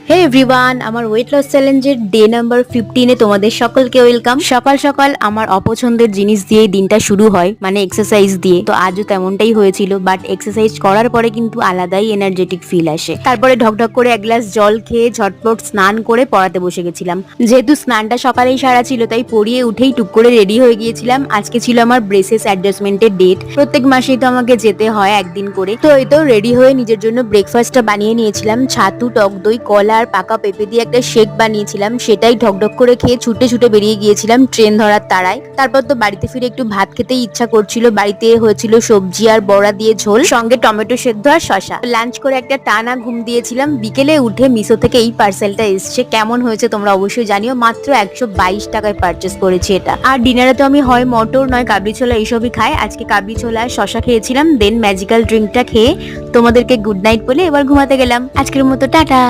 হে everyone, আমার weight loss চ্যালেঞ্জের day number 15 এ তোমাদের সকলকে ওয়েলকাম। সকাল সকাল আমার অপছন্দের জিনিস দিয়ে দিনটা শুরু হয়, মানে এক্সারসাইজ দিয়ে। তো আজও তেমনটাই হয়েছিল, বাট এক্সারসাইজ করার পরে কিন্তু আলাদাই এনার্জেটিক ফিল আসে। তারপরে ঢকঢক করে এক গ্লাস জল খেয়ে ঝটপট স্নান করে পড়াতে বসে গেছিলাম। যেহেতু স্নানটা সকালেই সারা ছিল, তাই পড়িয়ে উঠেই টুক করে রেডি হয়ে গিয়েছিলাম। আজকে ছিল আমার ব্রেসেস অ্যাডজাস্টমেন্টের ডেট। প্রত্যেক মাসেই তো আমাকে যেতে হয় একদিন করে। তো এই তো রেডি হয়ে নিজের জন্য ব্রেকফাস্টটা বানিয়ে নিয়েছিলাম। ছাতু, টক দই, কলা আর পাকা পেঁপে দিয়ে একটা শেক বানিয়েছিলাম। সেটাই ঢকঢক করে খেয়ে ছুটে ছুটে বেরিয়ে গিয়েছিলাম ট্রেন ধরার তাড়ায়। তারপর তো বাড়িতে ফিরে একটু ভাত খেতেই ইচ্ছা করছিল। বাড়িতে হয়েছিল সবজি আর বড়া দিয়ে ঝোল, সঙ্গে টমেটো সেদ্ধ আর শশা। লাঞ্চ করে একটা টানা ঘুম দিয়েছিলাম। বিকেলে উঠে মিশো থেকে এই পার্সেলটা এসছে। কেমন হয়েছে তোমরা অবশ্যই জানিও। মাত্র 122 টাকায় পারচেস করেছি এটা। আর ডিনারে তো আমি হয় মটর নয় কাবলি ছোলা এইসবই খাই। আজকে কাবলি ছোলা আর শশা খেয়েছিলাম। দেন ম্যাজিক্যাল ড্রিঙ্কটা খেয়ে তোমাদেরকে গুড নাইট বলে এবার ঘুমাতে গেলাম। আজকের মতো টাটা।